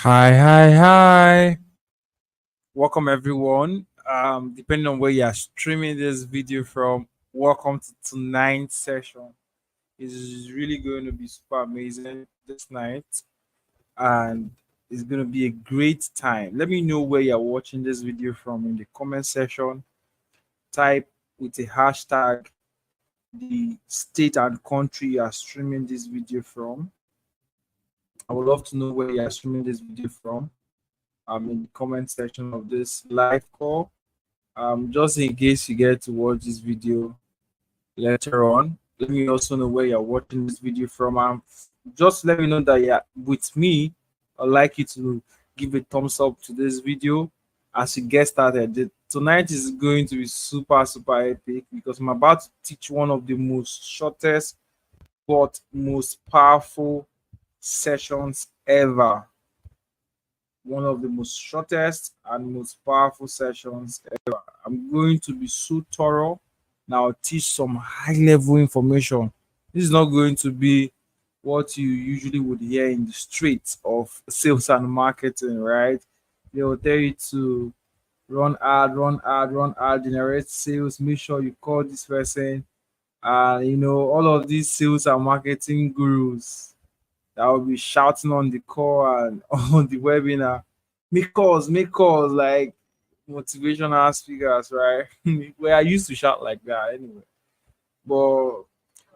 Hi, hi, hi. Welcome everyone. Depending on where you are streaming this video from, welcome to tonight's session. It's really going to be super amazing this night, and it's going to be a great time. Let me know where you're watching this video from in the comment section. Type with a hashtag the state and country you are streaming this video from. I would love to know where you are streaming this video from. In the comment section of this live call. Just in case you get to watch this video later on, let me also know where you're watching this video from. Just let me know that you're with me. I'd like you to give a thumbs up to this video as we get started. Tonight is going to be super, super epic because I'm about to teach one of the most shortest but most powerful sessions ever. One of the most shortest and most powerful sessions ever. I'm going to be so thorough. Now I'll teach some high level information. This is not going to be what you usually would hear in the streets of sales and marketing, right? They will tell you to run ad, generate sales, make sure you call this person. All of these sales and marketing gurus that will be shouting on the call and on the webinar. Make calls like motivational speakers, right? Where I used to shout like that anyway. But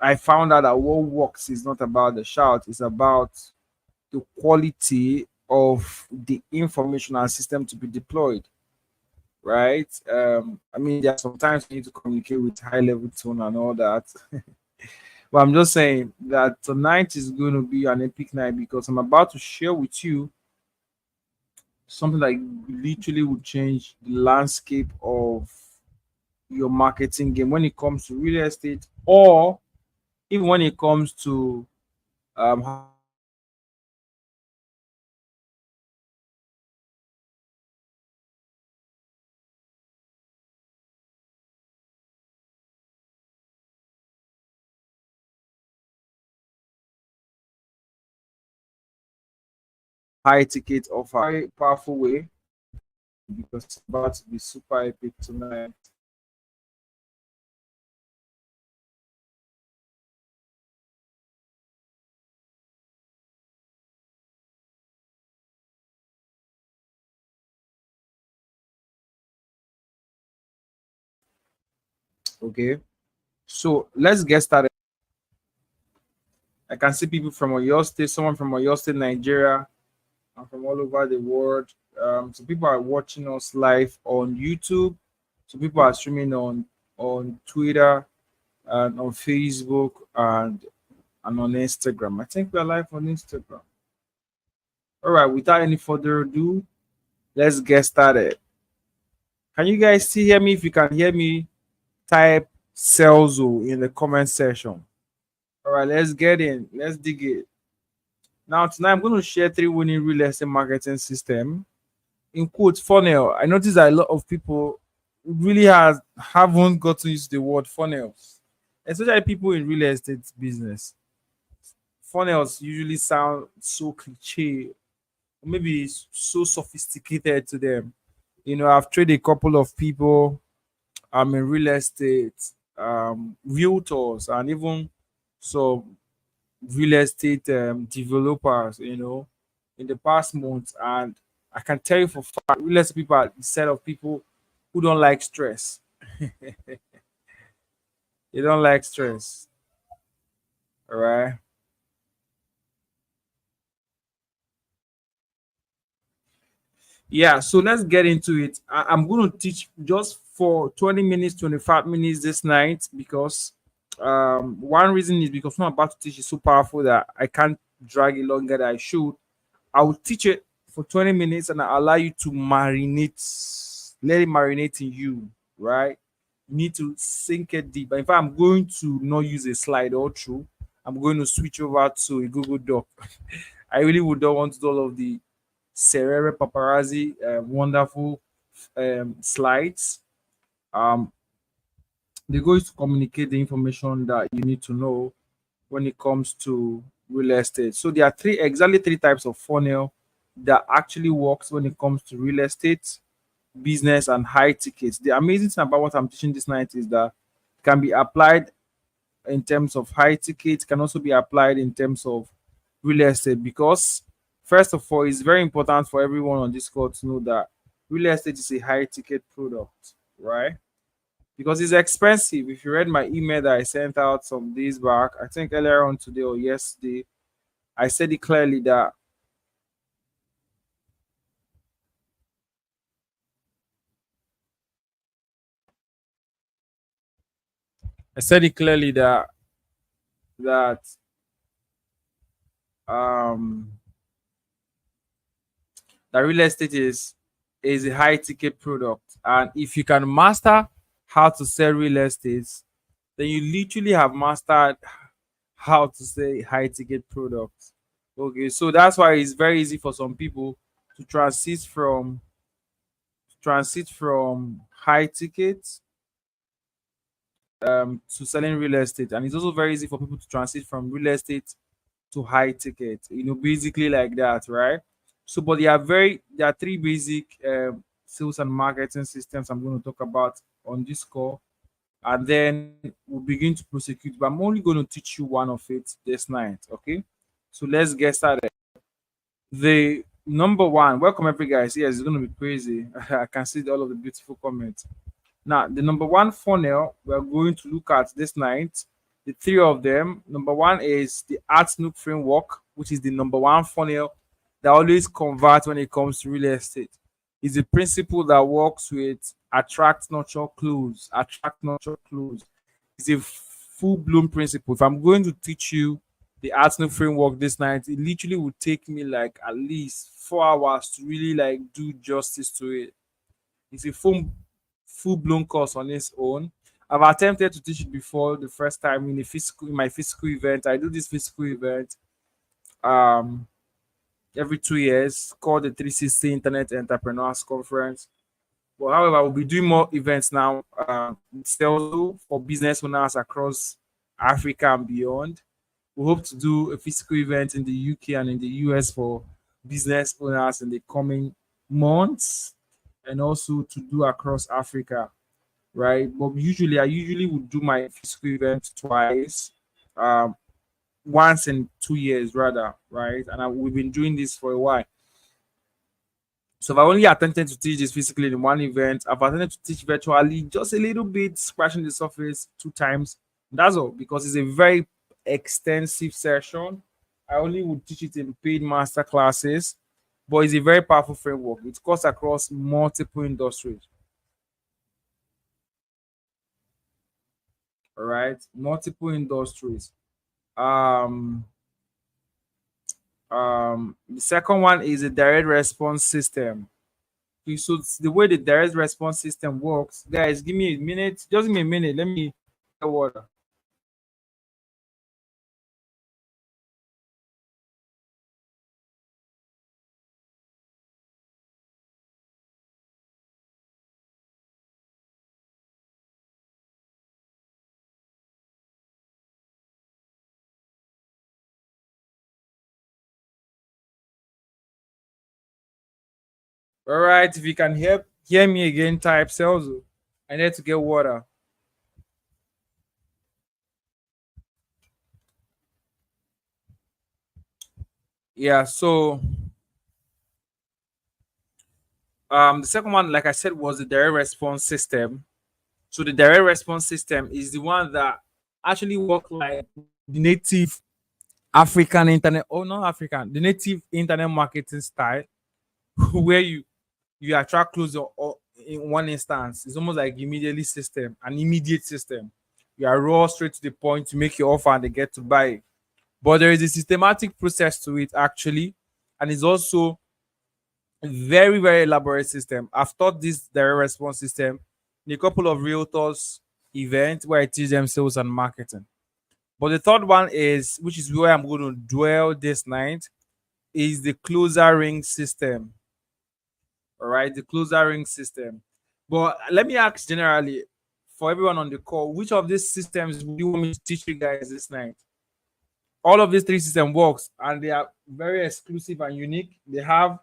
I found out that what works is not about the shout, it's about the quality of the information and system to be deployed, right? There are sometimes you need to communicate with high level tone and all that. But I'm just saying that tonight is going to be an epic night because I'm about to share with you something that literally would change the landscape of your marketing game when it comes to real estate, or even when it comes to how high ticket offer. Very powerful way because it's about to be super epic tonight. Okay, so let's get started. I can see people from Oyo State, someone from Oyo State, Nigeria, and from all over the world. So people are watching us live on YouTube. So people are streaming on Twitter and on Facebook and on Instagram. I think we are live on Instagram. All right. Without any further ado, let's get started. Can you guys still hear me? If you can hear me, type Celso in the comment section. All right. Let's get in. Let's dig it. Now tonight I'm going to share 3 winning real estate marketing system in quote funnel. I noticed that a lot of people really haven't gotten used to the word funnels, especially people in real estate business. Funnels usually sound so cliche, maybe so sophisticated to them. I've traded a couple of people in real estate, realtors, and even some real estate developers, in the past months. And I can tell you for fact, real estate people are the set of people who don't like stress. They don't like stress. All right. Yeah, so let's get into it. I'm going to teach just for 20 minutes, 25 minutes this night because one reason is because what I'm about to teach is so powerful that I can't drag it longer than I should. I will teach it for 20 minutes and I allow you to marinate, let it marinate in you, right? You need to sink it deep. In fact, I'm going to not use a slide all through. I'm going to switch over to a Google Doc. I really would not want to do all of the Serere Paparazzi wonderful slides. Um, they're going to communicate the information that you need to know when it comes to real estate. So there are exactly three types of funnel that actually works when it comes to real estate, business, and high tickets. The amazing thing about what I'm teaching this night is that it can be applied in terms of high tickets, can also be applied in terms of real estate, because first of all, it's very important for everyone on this call to know that real estate is a high ticket product, right? Because it's expensive. If you read my email that I sent out some days back, I think earlier on today or yesterday, I said it clearly that I said it clearly that um that real estate is a high ticket product, and if you can master how to sell real estate, then you literally have mastered how to say high ticket products. Okay, so that's why it's very easy for some people to transit from high tickets to selling real estate, and it's also very easy for people to transit from real estate to high ticket. Basically like that, right? So, but there are three basic sales and marketing systems I'm going to talk about on this call, and then we'll begin to prosecute. But I'm only going to teach you one of it this night. Okay, so let's get started. The number one, welcome every guys. Yes, it's going to be crazy. I can see all of the beautiful comments. Now, the number one funnel we're going to look at this night, the three of them. Number one is the ArtNook framework, which is the number one funnel that always converts when it comes to real estate. It's a principle that works with attract, nurture, close. Attract, nurture, close. It's a full blown principle. If I'm going to teach you the ArtNook framework this night, it literally would take me like at least 4 hours to really like do justice to it. It's a full blown course on its own. I've attempted to teach it before the first time in my physical event. I do this physical event um every 2 years called the 360 Internet Entrepreneurs Conference. But however, we'll be doing more events now, sales for business owners across Africa and beyond. We hope to do a physical event in the UK and in the US for business owners in the coming months, and also to do across Africa, right? But I usually would do my physical event twice, um, once in 2 years rather, right? And we've been doing this for a while. So if I only attempted to teach this physically in one event, I've attempted to teach virtually just a little bit, scratching the surface 2 times. That's all, because it's a very extensive session. I only would teach it in paid master classes, but it's a very powerful framework. It cuts across multiple industries. All right, multiple industries. Um, the second one is a direct response system. Okay, so the way the direct response system works, guys, give me a minute. Just give me a minute. Let me get water. All right, if you can hear me again, type cells. I need to get water. Yeah, so the second one, like I said, was the direct response system. So the direct response system is the one that actually work like the native African internet, oh not African, the native internet marketing style, where you attract closer or in one instance. It's almost like an immediate system. You are raw straight to the point to make your offer and they get to buy it. But there is a systematic process to it actually, and it's also a very, very elaborate system. I've taught this direct response system in a couple of realtors events where I teach them sales and marketing. But the third one is, which is where I'm going to dwell this night, is the closer ring system. All right, the closer ring system. But let me ask generally for everyone on the call, which of these systems would you want me to teach you guys this night? All of these three system works, and they are very exclusive and unique. They have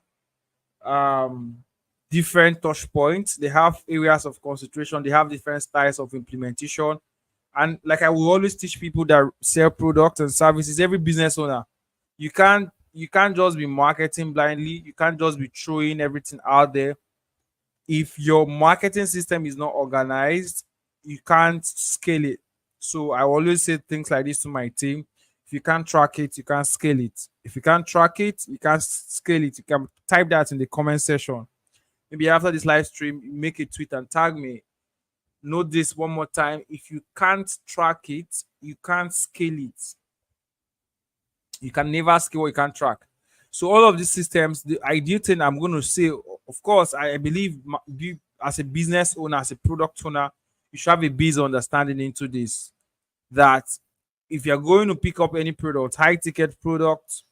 um different touch points, they have areas of concentration, they have different styles of implementation. And like I will always teach people that sell products and services, every business owner, you can't just be marketing blindly, you can't just be throwing everything out there. If your marketing system is not organized, you can't scale it. So I always say things like this to my team: if you can't track it, you can't scale it. If you can't track it, you can't scale it. You can type that in the comment section. Maybe after this live stream, you make a tweet and tag me. Note this one more time: if you can't track it, you can't scale it. You can never scale what you can't track. So all of these systems, the ideal thing I'm going to say, of course, I believe as a business owner, as a product owner, you should have a base understanding into this. That if you're going to pick up any product, high ticket product,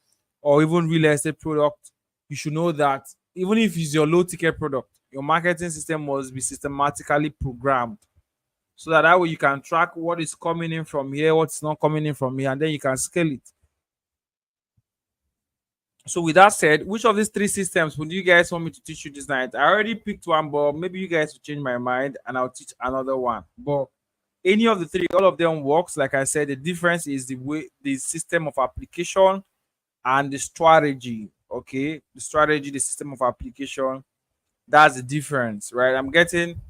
or even real estate product, you should know that even if it's your low ticket product, your marketing system must be systematically programmed, so that way you can track what is coming in from here, what's not coming in from here, and then you can scale it. So with that said, which of these three systems would you guys want me to teach you this night? I already picked one, but maybe you guys will change my mind and I'll teach another one. But any of the three, all of them works. Like I said, the difference is the system of application and the strategy. Okay, the strategy, the system of application. That's the difference, right? I'm getting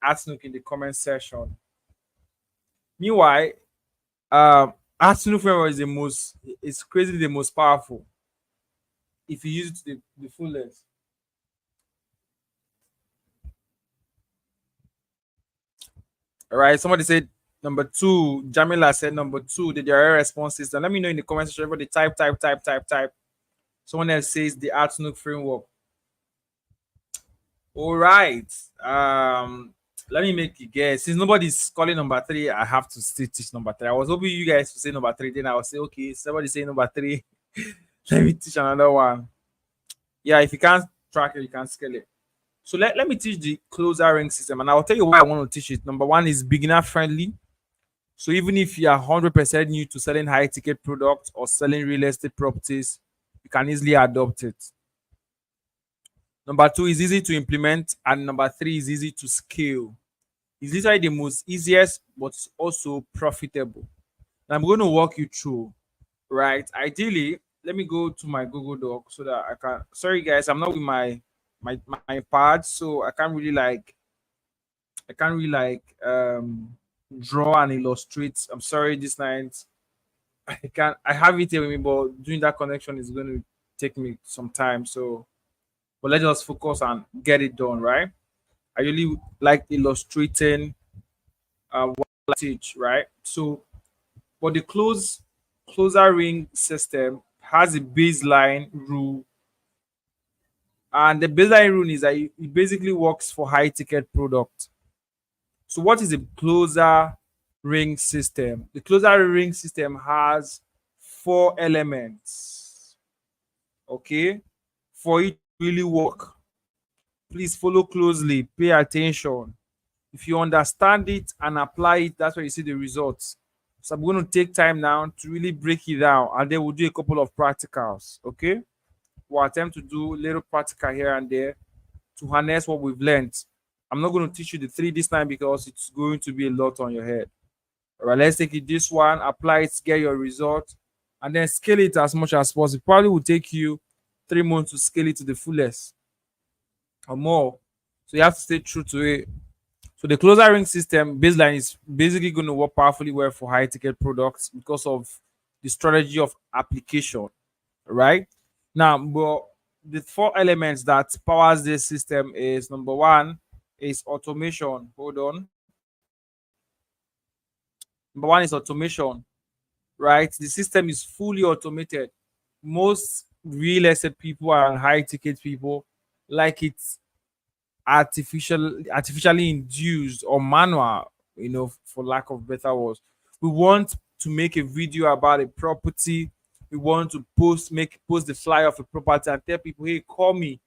Atnuk in the comment section. Meanwhile, Atnuk framework is it's crazy the most powerful if you use it to the fullest. All right. Somebody said number two. Jamila said number two, the direct response system. Let me know in the comment section. Everybody type. Someone else says the Outlook framework. All right. Let me make a guess. Since nobody's calling number three, I have to still teach number three. I was hoping you guys to say number three. Then I will say, okay, somebody say number three. Let me teach another one. Yeah, if you can't track it, you can scale it. So let me teach the closer ring system, and I'll tell you why I want to teach it. Number one is beginner friendly. So even if you are 100% new to selling high ticket products or selling real estate properties, you can easily adopt it. Number two is easy to implement, and number three is easy to scale. It's literally the most easiest, but also profitable. And I'm going to walk you through, right? Ideally, let me go to my Google Doc so that I can. Sorry, guys, I'm not with my pad, so I can't really draw and illustrate. I'm sorry, this night I have it here with me, but doing that connection is going to take me some time. So, but let's just focus and get it done, right? I really like illustrating what I teach, right? So, but the closer ring system has a baseline rule, and the baseline rule is that it basically works for high ticket product. So, what is a closer ring system? The closer ring system has four elements. Okay, for it to really work, please follow closely, pay attention. If you understand it and apply it, that's where you see the results. So I'm going to take time now to really break it down, and then we'll do a couple of practicals. Okay, we'll attempt to do little practical here and there to harness what we've learned. I'm not going to teach you the three this time because it's going to be a lot on your head. All right, let's take it this one, apply it, get your result, and then scale it as much as possible. It probably will take you 3 months to scale it to the fullest or more. So you have to stay true to it. So the closer ring system baseline is basically going to work powerfully well for high ticket products because of the strategy of application, right? Now, but the four elements that powers this system is number one is automation. Hold on. Number one is automation, right? The system is fully automated. Most real estate people and high ticket people like it artificially induced or manual, for lack of better words. We want to make a video about a property. We want to post the flyer of a property and tell people, hey, call me.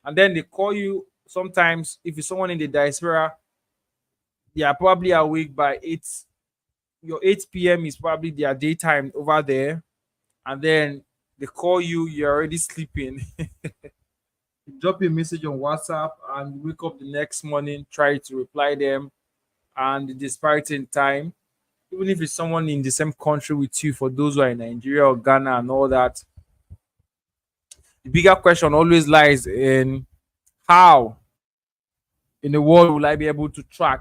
And then they call you. Sometimes if it's someone in the diaspora, they are probably awake by 8. Your 8 p.m. is probably their daytime over there. and then they call you, you're already sleeping. You drop a message on WhatsApp and wake up the next morning, try to reply them, and the disparity in time, even if it's someone in the same country with you, for those who are in Nigeria or Ghana and all that, the bigger question always lies in how in the world will I be able to track.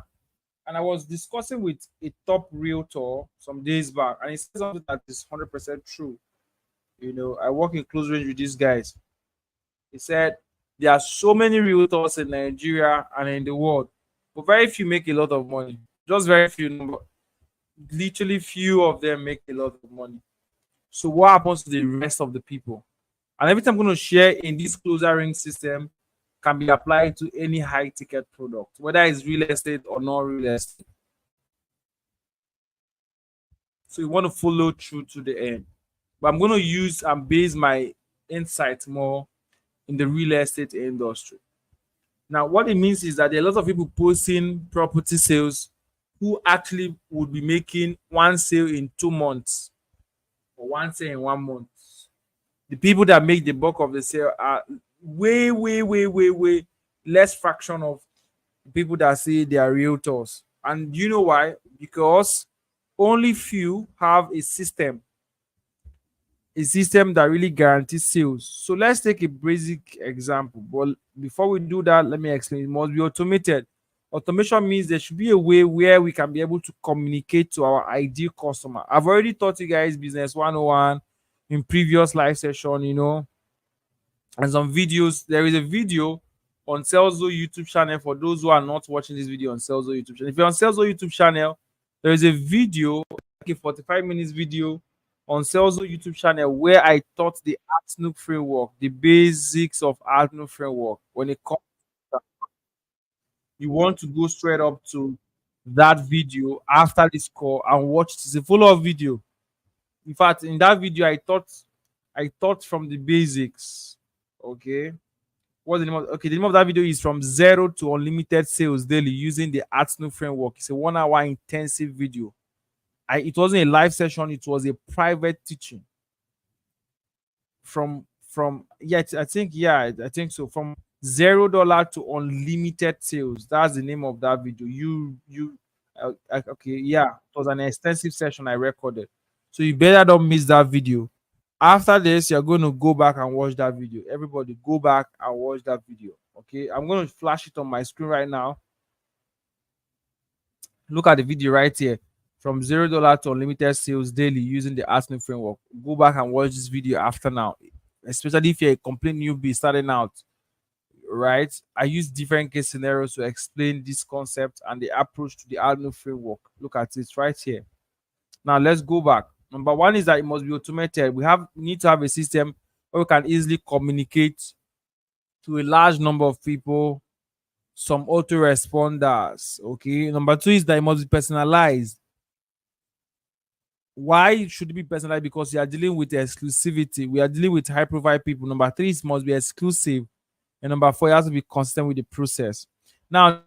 And I was discussing with a top realtor some days back, and he said something that is 100% true. I work in close range with these guys. He said there are so many realtors in Nigeria and in the world, but very few make a lot of money. Just very few number, literally few of them make a lot of money. So what happens to the rest of the people? And everything I'm going to share in this closer ring system can be applied to any high ticket product, whether it's real estate or not real estate. So you want to follow through to the end. But I'm going to use and base my insight more in the real estate industry. Now, what it means is that there are a lot of people posting property sales who actually would be making one sale in 2 months or one sale in 1 month. The people that make the bulk of the sale are way, way, way, way, way less fraction of the people that say they are realtors. And you know why? Because only few have a system that really guarantees sales. So let's take a basic example. But before we do that, let me explain. It must be automated. Automation means there should be a way where we can be able to communicate to our ideal customer. I've already taught you guys Business 101 in previous live session, and some videos. There is a video on Saleszo YouTube channel for those who are not watching this video on Saleszo YouTube channel. If you're on Saleszo YouTube channel, there is a video, like a 45 minutes video on Saleszo YouTube channel where I taught the ARTNOOK framework, the basics of ARTNOOK framework. When it comes, you want to go straight up to that video after this call and watch it. It's a follow-up video. In fact, in that video, I taught from the basics. Okay. What's the name of okay? The name of that video is from zero to unlimited sales daily using the ARTNOOK framework. It's a 1 hour intensive video. It wasn't a live session, it was a private teaching. From yeah, I think so. From $0 to unlimited sales. That's the name of that video. Okay, yeah, it was an extensive session I recorded. So you better don't miss that video. After this, you're going to go back and watch that video. Everybody, go back and watch that video. Okay, I'm going to flash it on my screen right now. Look at the video right here. From $0 to unlimited sales daily using the ARTNOOK framework. Go back and watch this video after now, especially if you're a complete newbie starting out. Right? I use different case scenarios to explain this concept and the approach to the ARTNOOK framework. Look at it right here. Now let's go back. Number one is that it must be automated. We need to have a system where we can easily communicate to a large number of people, some autoresponders. Okay. Number two is that it must be personalized. Why should it be personalized? Because you are dealing with exclusivity. We are dealing with high profile people. Number three, it must be exclusive. And number four, it has to be consistent with the process. Now,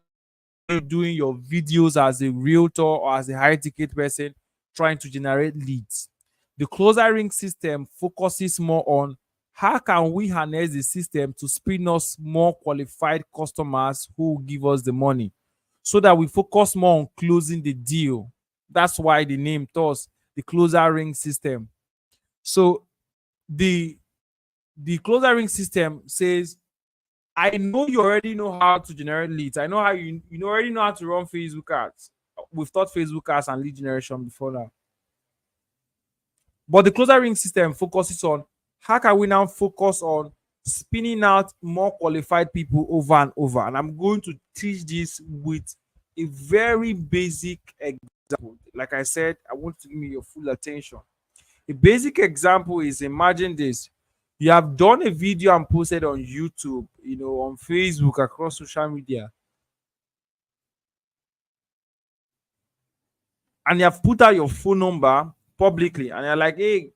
you're doing your videos as a realtor or as a high ticket person trying to generate leads. The closer ring system focuses more on how can we harness the system to spin us more qualified customers who will give us the money, so that we focus more on closing the deal. That's why the name tells the closer ring system. So the closer ring system says, I know you already know how to generate leads. I know how you already know how to run Facebook ads. We've taught Facebook ads and lead generation before now. But the closer ring system focuses on how can we now focus on spinning out more qualified people over and over. And I'm going to teach this with a very basic example. Like I said, I want to give me your full attention. A basic example is, imagine this. You have done a video and posted on YouTube, on Facebook, across social media. And you have put out your phone number publicly. And you're like, hey,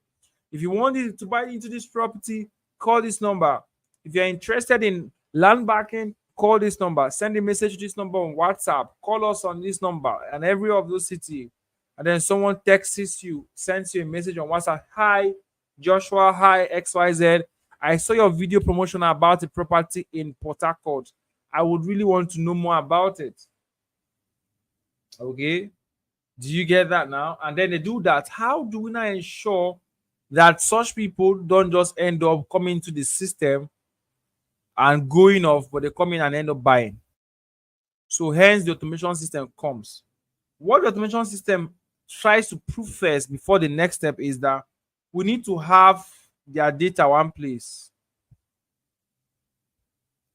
if you want to buy into this property, call this number. If you're interested in land backing, call this number. Send a message to this number on WhatsApp. Call us on this number and every of those city. And then someone texts you, sends you a message on WhatsApp. Hi, Joshua, hi, XYZ. I saw your video promotion about a property in Port Harcourt. I would really want to know more about it. Okay. Do you get that now? And then they do that. How do we now ensure that such people don't just end up coming to the system and going off, but they come in and end up buying? So hence the automation system comes. What the automation system tries to prove first before the next step is that we need to have their data one place.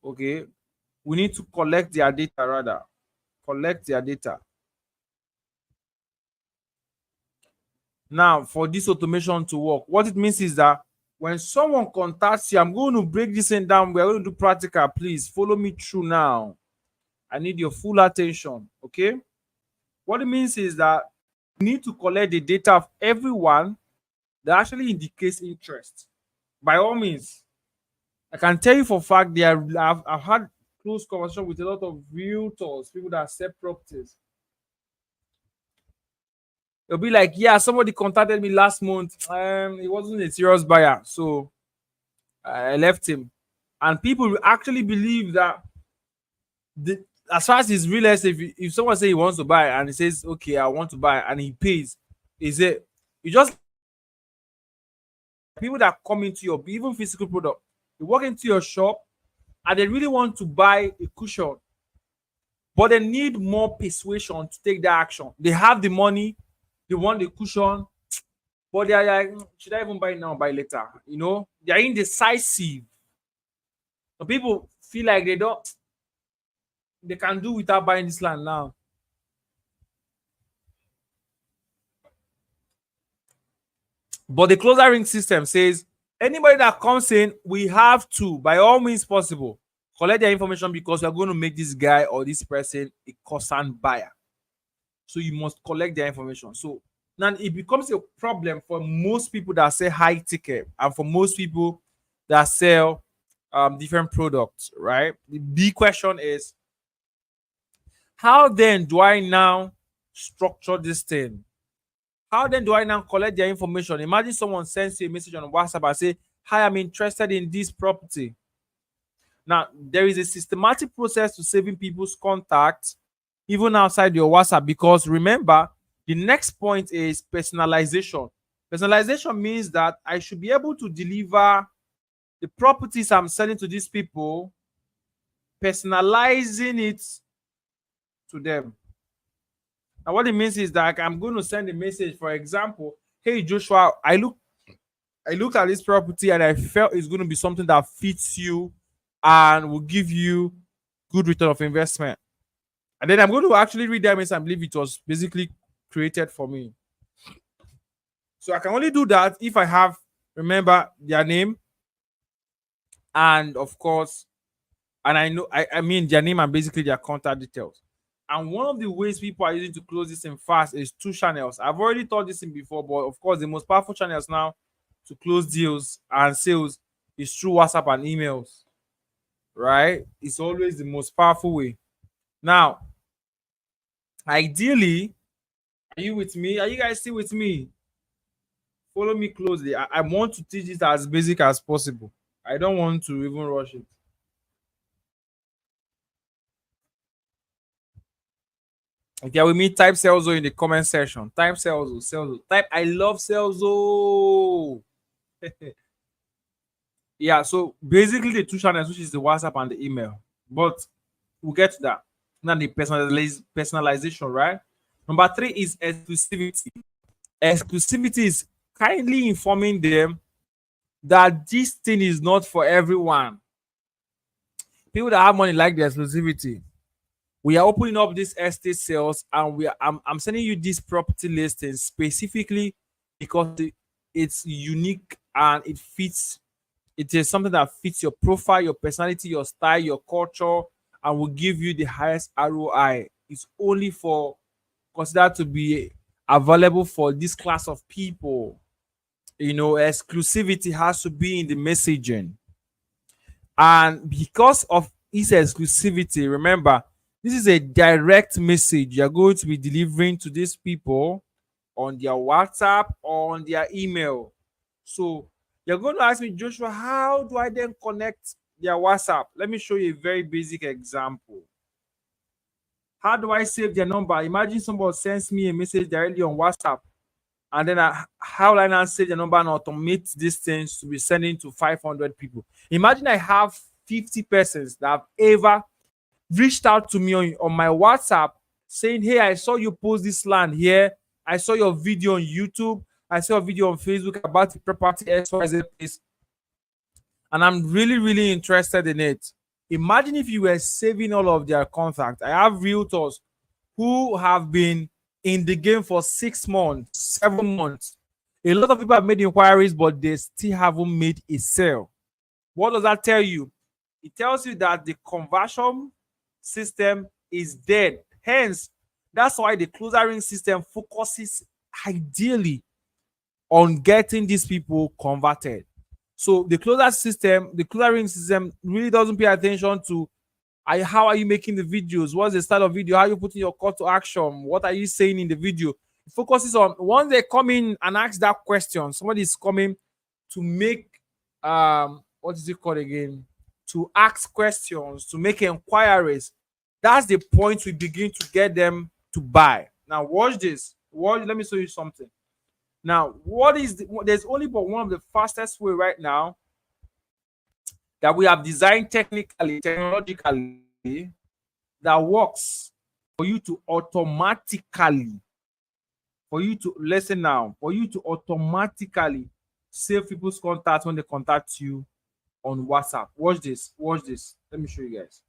Okay. We need to collect their data rather. Collect their data. Now, for this automation to work, what it means is that when someone contacts you, I'm going to break this thing down. We're going to do practical. Please follow me through now. I need your full attention. Okay. What it means is that you need to collect the data of everyone that actually indicates interest. By all means, I can tell you for a fact I've had close conversation with a lot of realtors, people that sell properties. They'll be like, yeah, somebody contacted me last month. He wasn't a serious buyer, so I left him. And people will actually believe that as far as his real estate, if someone says he wants to buy and he says, okay, I want to buy, and he pays, is it you just people that come into your even physical product, they walk into your shop and they really want to buy a cushion, but they need more persuasion to take that action. They have the money, they want the cushion, but they are like, should I even buy it now or buy later? You know, they are indecisive. So people feel like they can do without buying this land now. But the closer ring system says anybody that comes in, we have to, by all means possible, collect their information because we're going to make this guy or this person a constant buyer. So you must collect their information. So now it becomes a problem for most people that sell high ticket and for most people that sell different products, right? The big question is, how then do I now structure this thing? How then do I now collect their information? Imagine someone sends you a message on WhatsApp and say, hi, I'm interested in this property. Now, there is a systematic process to saving people's contacts, even outside your WhatsApp, because remember, the next point is personalization. Personalization means that I should be able to deliver the properties I'm selling to these people, personalizing it to them. Now, what it means is that I'm going to send a message, for example, hey Joshua, I looked at this property and I felt it's going to be something that fits you and will give you good return of investment. And then I'm going to actually read that message and believe it was basically created for me. So I can only do that if I have, remember, their name and of course, and I mean their name and basically their contact details. And one of the ways people are using to close this in fast is two channels. I've already taught this in before, but of course, the most powerful channels now to close deals and sales is through WhatsApp and emails, right? It's always the most powerful way. Now, ideally, are you with me? Are you guys still with me? Follow me closely. I want to teach it as basic as possible. I don't want to even rush it. Okay, we meet type Celso in the comment section. Type Celso. Type I love Celso. Yeah, so basically the two channels, which is the WhatsApp and the email. But we'll get to that. Now the personalization, right? Number 3 is exclusivity. Exclusivity is kindly informing them that this thing is not for everyone. People that have money like the exclusivity. We are opening up this estate sales and I'm sending you this property listing specifically because it's unique and it fits. It is something that fits your profile, your personality, your style, your culture, and will give you the highest ROI. It's only for considered to be available for this class of people. You know, exclusivity has to be in the messaging. And because of its exclusivity, remember, this is a direct message you're going to be delivering to these people on their WhatsApp or on their email. So You're going to ask me, Joshua, how do I then connect their WhatsApp? Let me show you a very basic example. How do I save their number? Imagine somebody sends me a message directly on WhatsApp, and then how will I now save the number and automate these things to be sending to 500 people? Imagine I have 50 persons that have ever reached out to me on my WhatsApp saying, hey, I saw you post this land here. I saw your video on YouTube. I saw a video on Facebook about the property XYZ place, and I'm really, really interested in it. Imagine if you were saving all of their contacts. I have realtors who have been in the game for 6 months, 7 months. A lot of people have made inquiries, but they still haven't made a sale. What does that tell you? It tells you that the conversion system is dead. Hence, that's why the closer ring system focuses ideally on getting these people converted. So the closer ring system really doesn't pay attention to how are you making the videos, what's the style of video, how are you putting your call to action, what are you saying in the video. It focuses on once they come in and ask that question, somebody is coming to make what is it called again? To ask questions, to make inquiries. That's the point we begin to get them to buy. Now watch this. Let me show you something. Now, there's only but one of the fastest way right now that we have designed technologically, that works for you to automatically, save people's contacts when they contact you on WhatsApp. Watch this. Let me show you guys.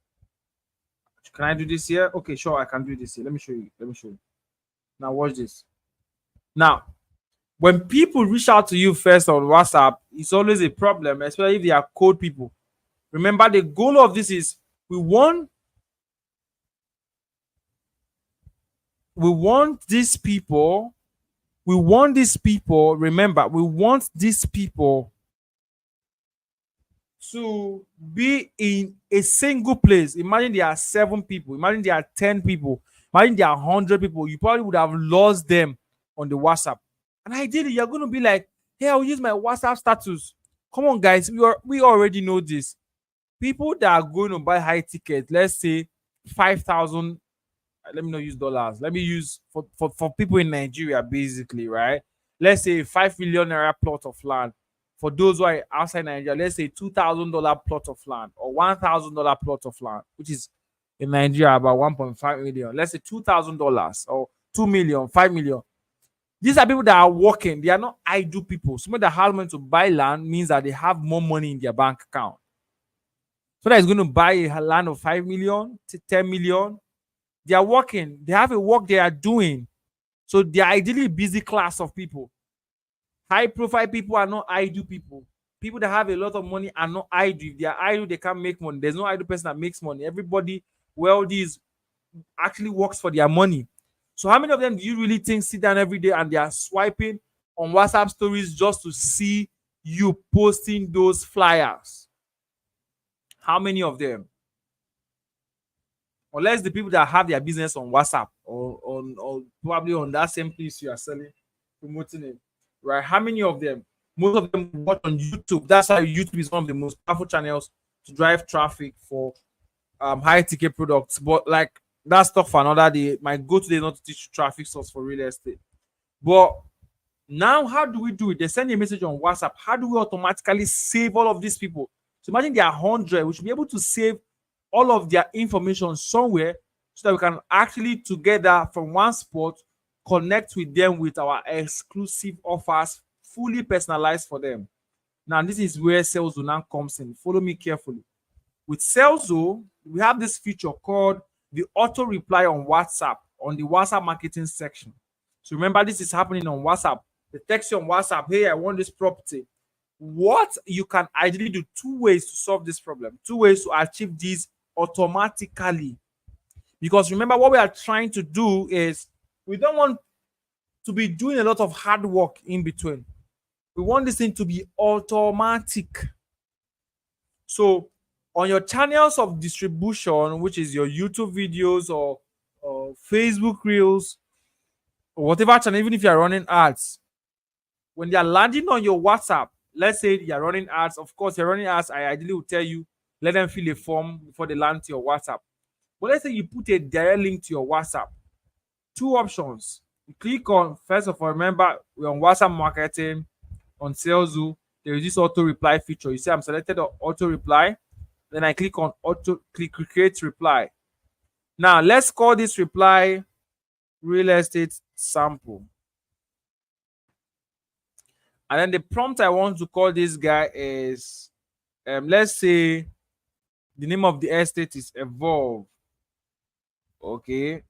Can I do this here? Okay, sure, I can do this here. Let me show you. Now watch this. Now, when people reach out to you first on WhatsApp, it's always a problem, especially if they are cold people. Remember, the goal of this is we want these people. Remember, we want these people to be in a single place. Imagine there are 7 people. Imagine there are 10 people. Imagine there are 100 people. You probably would have lost them on the WhatsApp. And ideally, you're going to be like, hey, I'll use my WhatsApp status. Come on, guys. We already know this. People that are going to buy high tickets, let's say 5,000, let me not use dollars. Let me use for people in Nigeria, basically, right? Let's say 5 million naira plot of land. For those who are outside Nigeria, let's say $2,000 plot of land or $1,000 plot of land, which is in Nigeria about 1.5 million. Let's say $2,000 or 2 million, 5 million. These are people that are working. They are not idle people. Somebody that has money to buy land means that they have more money in their bank account. So that is going to buy a land of 5 million to 10 million. They are working. They have a work they are doing. So they are ideally a busy class of people. High profile people are not idle people. People that have a lot of money are not idle. If they are idle, they can't make money. There's no idle person that makes money. Everybody wealthy actually works for their money. So how many of them do you really think sit down every day and they are swiping on WhatsApp stories just to see you posting those flyers? How many of them? Unless the people that have their business on WhatsApp or probably on that same place you are selling, promoting it, right? How many of them? Most of them watch on YouTube. That's why YouTube is one of the most powerful channels to drive traffic for high ticket products. But like, that's stuff for another day. My go today not to teach traffic source for real estate. But now, how do we do it? They send a message on WhatsApp. How do we automatically save all of these people? So imagine there are 100. We should be able to save all of their information somewhere so that we can actually together from one spot connect with them with our exclusive offers, fully personalized for them. Now, this is where Saleszo now comes in. Follow me carefully. With Saleszo, we have this feature called the auto reply on WhatsApp, on the WhatsApp marketing section. So remember, this is happening on WhatsApp. They text you on WhatsApp, hey, I want this property. What you can ideally do, 2 ways to solve this problem, 2 ways to achieve this automatically. Because remember, what we are trying to do is we don't want to be doing a lot of hard work in between. We want this thing to be automatic. So on your channels of distribution, which is your YouTube videos or Facebook Reels, or whatever channel, even if you are running ads, when they are landing on your WhatsApp, let's say you're running ads. Of course, you're running ads. I ideally will tell you, let them fill a form before they land to your WhatsApp. But let's say you put a direct link to your WhatsApp. Two options. You click on, first of all, remember we're on WhatsApp marketing, on Salesforce. There is this auto reply feature. You see, I'm selected on auto reply. Then I click on create reply. Now let's call this reply real estate sample. And then the prompt I want to call this guy is, let's say the name of the estate is Evolve. Okay,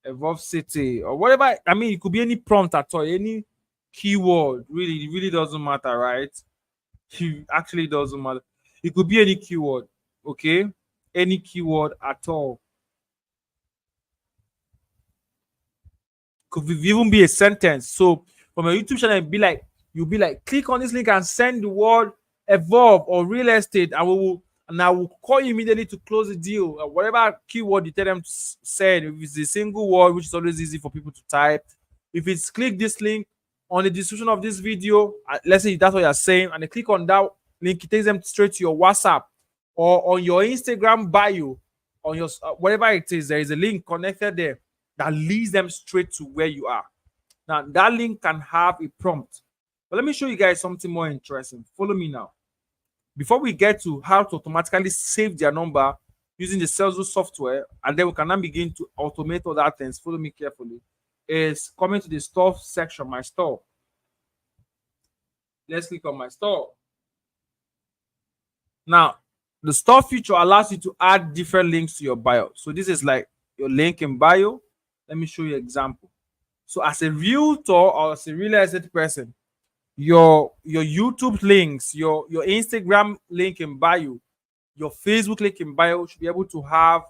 Evolve City or whatever. I mean, it could be any prompt at all, any keyword. Really, it really doesn't matter, right? It actually doesn't matter. It could be any keyword. Okay, any keyword at all. Could even be a sentence. So from a YouTube channel, you'll be like, click on this link and send the word Evolve or real estate, and I will call you immediately to close the deal. Whatever keyword you tell them to send, if it's a single word, which is always easy for people to type. If it's click this link on the description of this video, let's say that's what you're saying, and they click on that link, it takes them straight to your WhatsApp or on your Instagram bio, on your whatever it is. There is a link connected there that leads them straight to where you are. Now, that link can have a prompt. But let me show you guys something more interesting. Follow me now. Before we get to how to automatically save their number using the Salesforce software, and then we can now begin to automate all that things. Follow me carefully. Is coming to the store section, my store. Let's click on my store. Now, the store feature allows you to add different links to your bio. So this is like your link in bio. Let me show you an example. So as a realtor or as a real estate person, your YouTube links, your Instagram link in bio, your Facebook link in bio should be able to have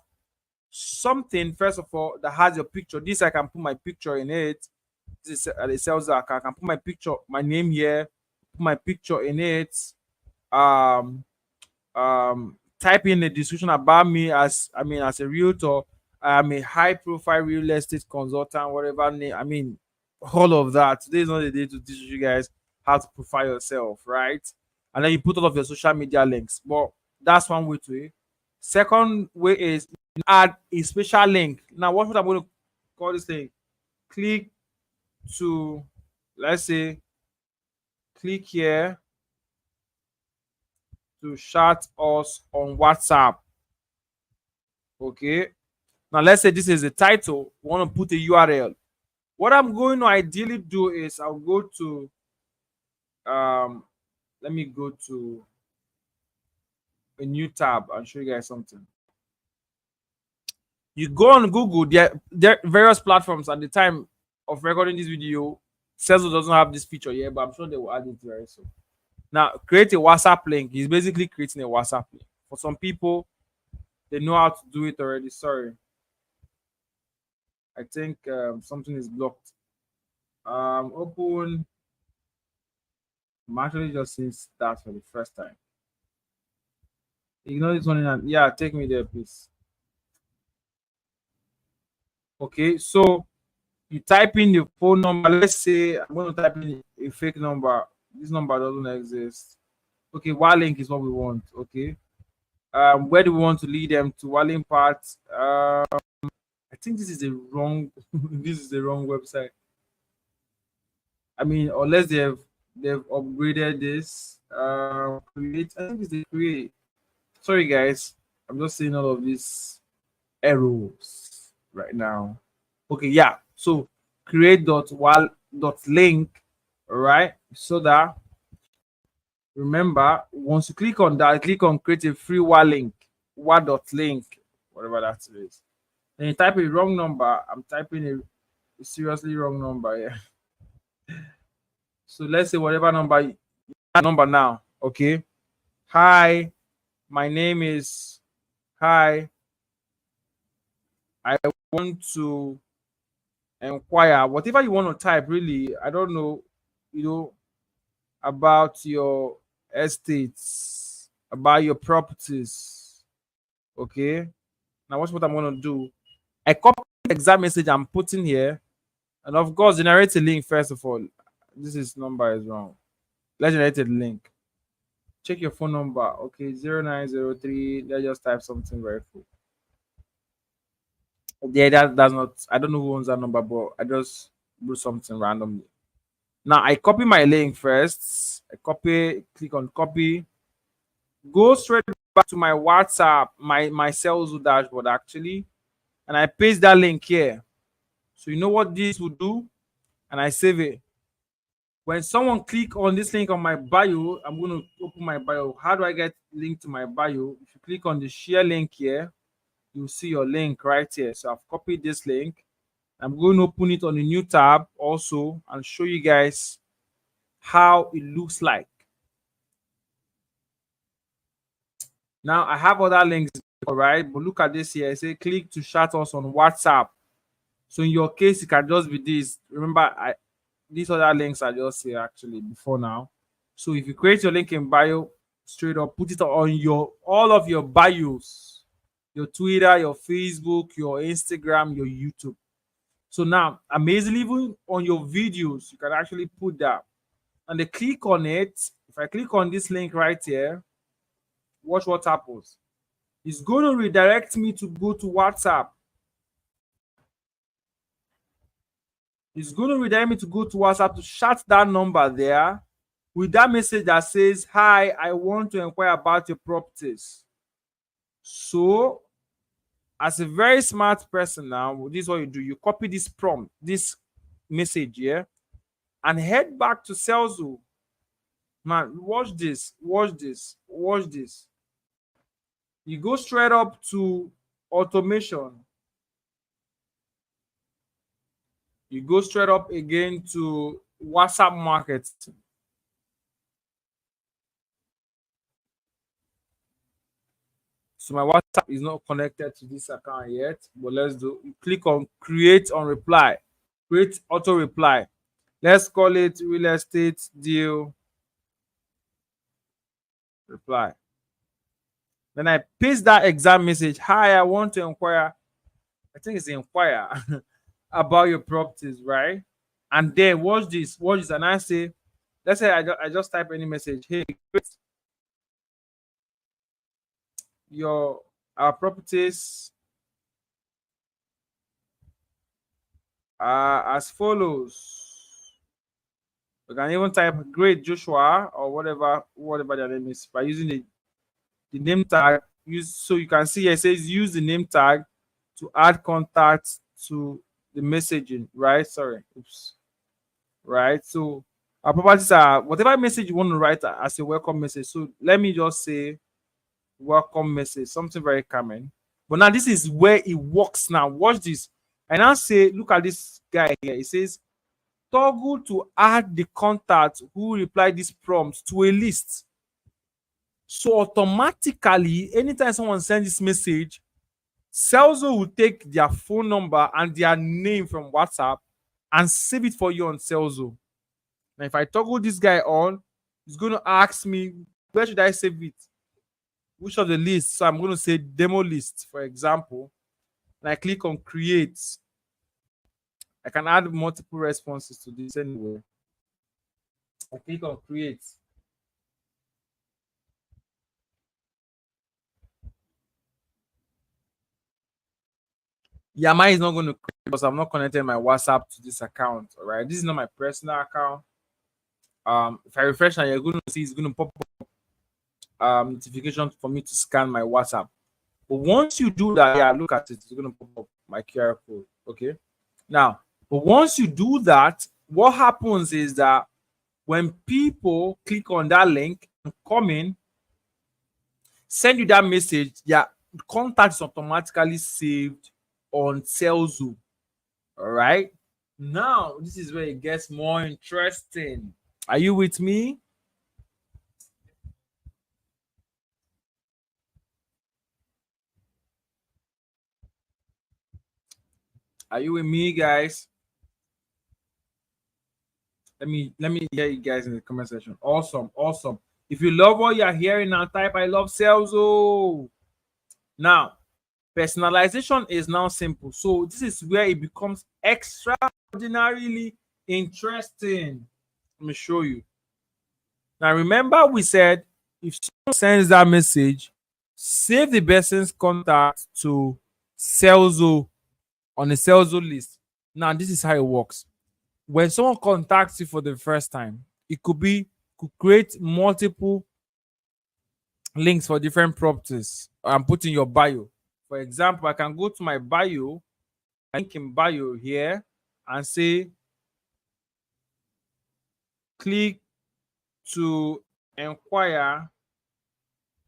something, first of all, that has your picture. This I can put my picture in it. This is the sales I can put my picture, my name here, put my picture in it. Type in the description about me as as a realtor. I'm a high profile real estate consultant, whatever name. I mean, all of that. Today is not the day to teach you guys how to profile yourself, right? And then you put all of your social media links. But that's one way to it. Second way is add a special link. Now, what I'm going to call this thing? Click to, let's say, click here to chat us on WhatsApp. Okay. Now, let's say this is the title. We want to put a URL. What I'm going to ideally do is I'll go to, let me go to a new tab and show you guys something. You go on Google, there are various platforms. At the time of recording this video, Salesforce doesn't have this feature yet, but I'm sure they will add it very soon. Now, create a WhatsApp link. It's basically creating a WhatsApp link. For some people, they know how to do it already. Sorry. I think something is blocked. Open. I'm actually just seeing that for the first time. Ignore this one and yeah, take me there, please. Okay, so you type in your phone number. Let's say I'm going to type in a fake number. This number doesn't exist. Okay, what link is what we want? Okay. Where do we want to lead them to? What link part? I think this is the wrong this is the wrong website. I mean, unless they've upgraded this. Create. I think it's the create. Sorry guys, I'm just seeing all of these errors right now. Okay, yeah. So create dot link, right? So that, remember, once you click on that, click on create a free link, link, whatever that is. Then you type a wrong number. I'm typing a seriously wrong number here. So let's say whatever number now. Okay. Hi, my name is. Hi, I want to inquire. Whatever you want to type, really. I don't know. About your estates, about your properties. Okay. Now watch what I'm going to do. I copy the exact message I'm putting here, and of course generate a link. First of all, this number is wrong. Let's generate a link. check your phone number. Okay, 0903. Let's just type something very cool. Yeah, that's not. I don't know who owns that number, but I just do something randomly. Now I copy my link first. I copy, click on copy, go straight back to my WhatsApp, my sales dashboard actually, and I paste that link here. So you know what this will do, and I save it. When someone click on this link on my bio, I'm going to open my bio. How do I get link to my bio? If you click on the share link here, you'll see your link right here. So I've copied this link. I'm going to open it on a new tab also and show you guys how it looks like. Now I have other links, all right, but look at this here. I say click to chat us on WhatsApp. So in your case, it can just be this. Remember, these other links are just here actually before now. So if you create your link in bio, straight up put it on your all of your bios, your Twitter, your Facebook, your Instagram, your YouTube. So now, amazingly, even on your videos, you can actually put that. And they click on it. If I click on this link right here, watch what happens. It's going to redirect me to go to WhatsApp. It's going to redirect me to go to WhatsApp to chat that number there with that message that says, "Hi, I want to inquire about your properties." So, as a very smart person now, this is what you do. You copy this prompt, this message here, and head back to Salesforce. Man, watch this, watch this, watch this. You go straight up to automation. You go straight up again to WhatsApp marketing. So my WhatsApp is not connected to this account yet, but let's do. You click on create on reply, create auto reply. Let's call it real estate deal reply. Then I paste that exact message. "Hi, I want to inquire." I think it's inquire about your properties, right? And then watch this, watch this, and I say, let's say I just type any message. "Hey, your our properties are as follows." You can even type "Great Joshua" or whatever their name is by using the name tag. Use so you can see here it says use the name tag to add contacts to the messaging, right? Sorry, oops, right. So our properties are whatever message you want to write as a welcome message. So let me just say welcome message, something very common. But now this is where it works. Now watch this. I now say, look at this guy here. It says toggle to add the contact who reply this prompt to a list. So automatically, anytime someone sends this message, Salesforce will take their phone number and their name from WhatsApp and save it for you on Salesforce. Now, if I toggle this guy on, it's going to ask me, where should I save it? Which of the lists? So I'm going to say demo list, for example. And I click on create. I can add multiple responses to this anyway. I click on create. Yeah, mine is not going to create because I'm not connecting my WhatsApp to this account. All right, this is not my personal account. If I refresh now, you're going to see it's going to pop up notification for me to scan my WhatsApp. But once you do that, yeah, look at it. It's going to pop up my QR code. Okay. Now, but once you do that, what happens is that when people click on that link and come in, send you that message, yeah, contact is automatically saved on Salesforce. All right. Now, this is where it gets more interesting. Are you with me? Are you with me, guys? Let me hear you guys in the comment section. Awesome, awesome. If you love what you're hearing now, type "I love Salesforce." Now, personalization is now simple. So this is where it becomes extraordinarily interesting. Let me show you. Now, remember we said If someone sends that message, save the person's contact to Celso on the Celso list. Now, this is how it works. When someone contacts you for the first time, it could create multiple links for different properties and put in your bio. For example, I can go to my bio, link in bio here, and say click to inquire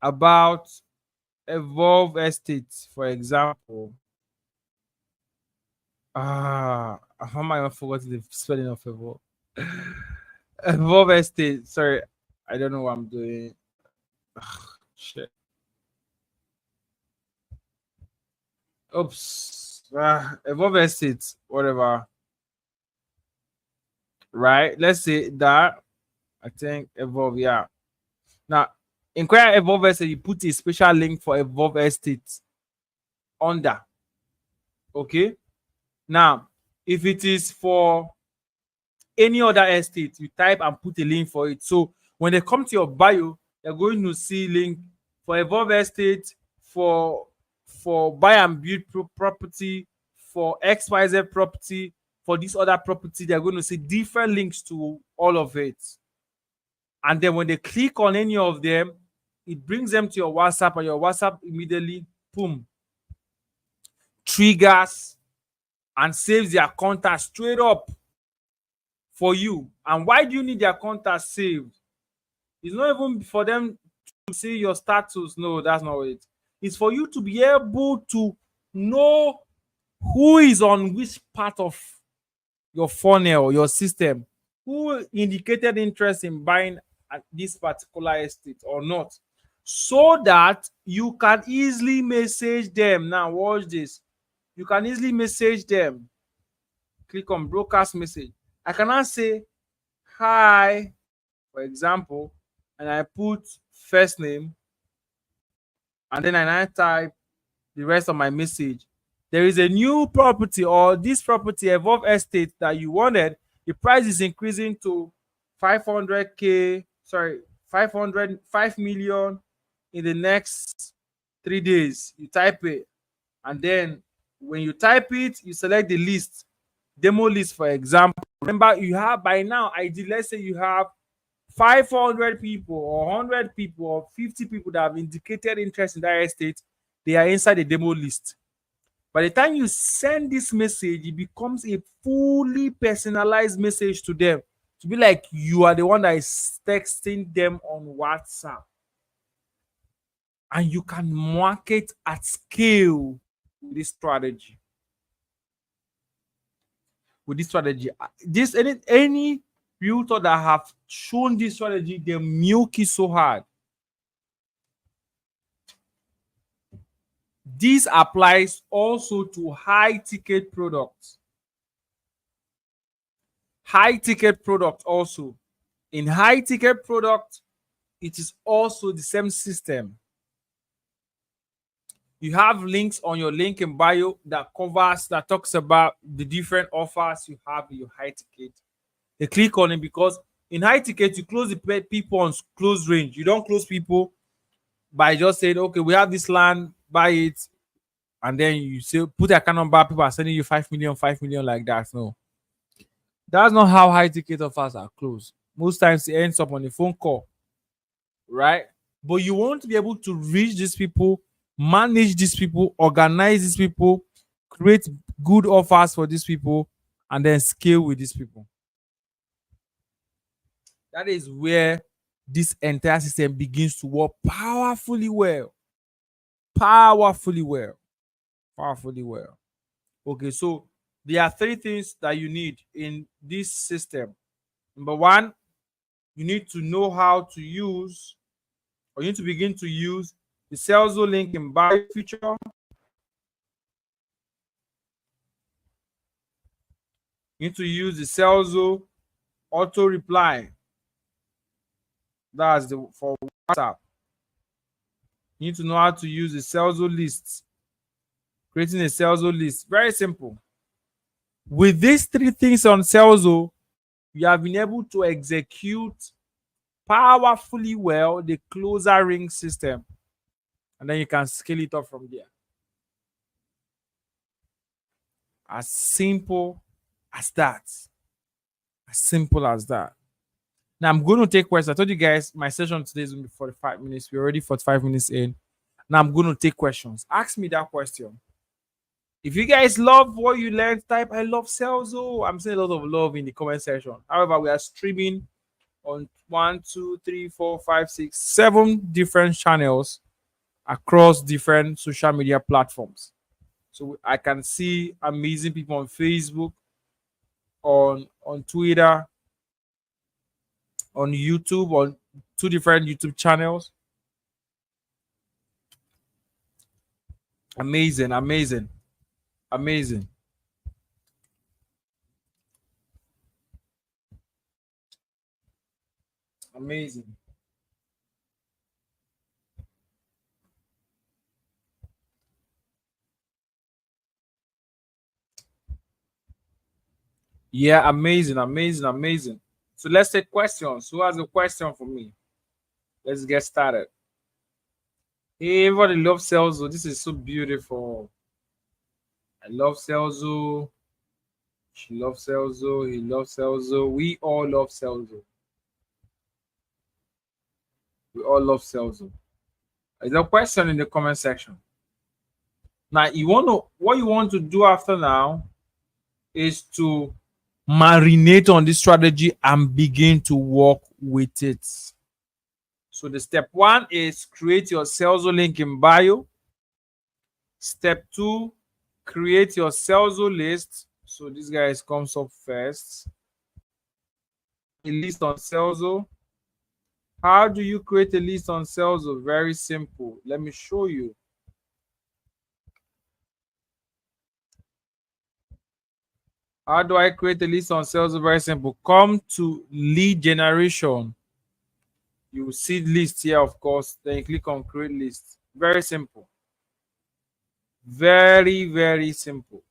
about Evolve Estate, for example. How am I forgetting the spelling of Evolve? Evolve Estate. Sorry, I don't know what I'm doing. Shit. Oops. Evolve Estate, whatever. Right? Let's say that. I think Evolve, yeah. Now, inquire Evolve Estate, you put a special link for Evolve Estate under. Okay. Now, if it is for any other estate, you type and put a link for it. So when they come to your bio, they're going to see link for Evolve Estate, for buy and build property, for XYZ property, for this other property. They're going to see different links to all of it. And then when they click on any of them, it brings them to your WhatsApp, and your WhatsApp immediately, boom, triggers and saves their contact straight up for you. And why do you need their contact saved? It's not even for them to see your status. No, that's not it. It's for you to be able to know who is on which part of your funnel, your system, who indicated interest in buying at this particular estate or not, so that you can easily message them. Now, watch this. You can easily message them. Click on broadcast message. I can now say hi, for example, and I put first name, and then I now type the rest of my message. There is a new property, or this property, Evolve Estate, that you wanted. The price is increasing to 500K, sorry, 5 million in the next 3 days. You type it, and then when you type it, you select the list, demo list, for example. Remember, you have by now, let's say you have 500 people or 100 people or 50 people that have indicated interest in that estate. They are inside the demo list. By the time you send this message, it becomes a fully personalized message to them, to be like you are the one that is texting them on WhatsApp. And you can market at scale with this strategy. This any realtor that have shown this strategy, they milk it so hard. This applies also to high ticket products. High ticket product also. In high ticket product, it is also the same system. You have links on your link in bio that talks about the different offers you have in your high ticket. They click on it, because in high ticket, you close the people on close range. You don't close people by just saying, okay, we have this land, buy it, and then you say put their account number, people are sending you 5 million like that. No, that's not how high ticket offers are closed. Most times it ends up on a phone call, right? But you want to be able to reach these people, manage these people, organize these people, create good offers for these people, and then scale with these people. That is where this entire system begins to work powerfully well. Powerfully well. Okay, so there are 3 things that you need in this system. Number 1, you need to know how to use, or you need to begin to use, the Celso link in bio feature. You need to use the Celso auto reply. That's for WhatsApp. You need to know how to use the Celso list. Creating a Celso list. Very simple. With these 3 things on Celso, you have been able to execute powerfully well the closer ring system, and then you can scale it up from there. As simple as that. As simple as that. Now I'm going to take questions. I told you guys my session today is going to be 45 minutes. We're already 45 minutes in. Now I'm going to take questions. Ask me that question. If you guys love what you learned, type I love sales. Oh, I'm seeing a lot of love in the comment section. However, we are streaming on 7 different channels across different social media platforms. So I can see amazing people on Facebook, on Twitter, on YouTube, on 2 different YouTube channels. Amazing, amazing, amazing. Amazing. Yeah, amazing, amazing, amazing. So let's take questions. Who has a question for me? Let's get started. Hey, everybody love Celso. This is so beautiful. I love Celso. She loves Celso. He loves Celso. We all love Celso. We all love Celso. There's a question in the comment section. Now, what you want to do after now is to marinate on this strategy and begin to work with it. So the step 1 is create your Celso link in bio. Step 2, create your Celso list. So this guy comes up first. A list on Celso. How do you create a list on Celso? Very simple. Let me show you. How do I create a list on Celso? Very simple. Come to lead generation. You will see list here, of course. Then you click on create list. Very simple. Very, very simple.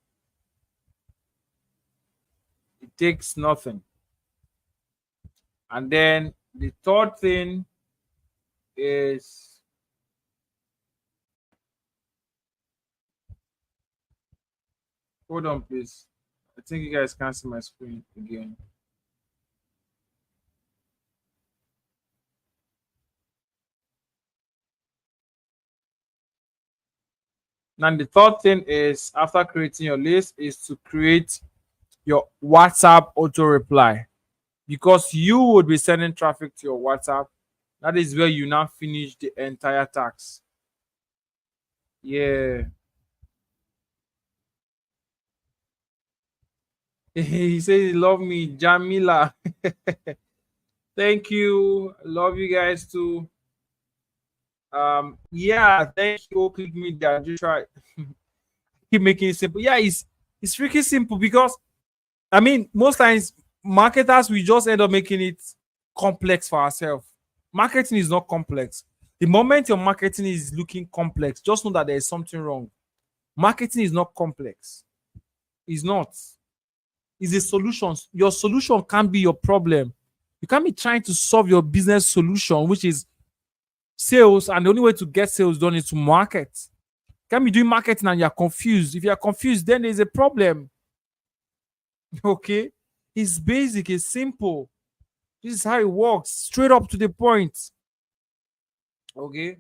It takes nothing. And then the third thing is hold on, please. I think you guys can't see my screen again. Now the third thing is after creating your list is to create your WhatsApp auto reply, because you would be sending traffic to your WhatsApp. That is where you now finish the entire task. Yeah. He says he love me, Jamila. Thank you. Love you guys too. Yeah, thank you. Click me there. Just try. Keep making it simple. Yeah, it's freaking simple because I mean most times marketers we just end up making it complex for ourselves. Marketing is not complex. The moment your marketing is looking complex, just know that there is something wrong. Marketing is not complex. It's not. It's a solution. Your solution can't be your problem. You can't be trying to solve your business solution, which is sales, and the only way to get sales done is to market. You can't be doing marketing and you're confused. If you're confused, then there's a problem. Okay? It's basic, it's simple. This is how it works. Straight up to the point. Okay?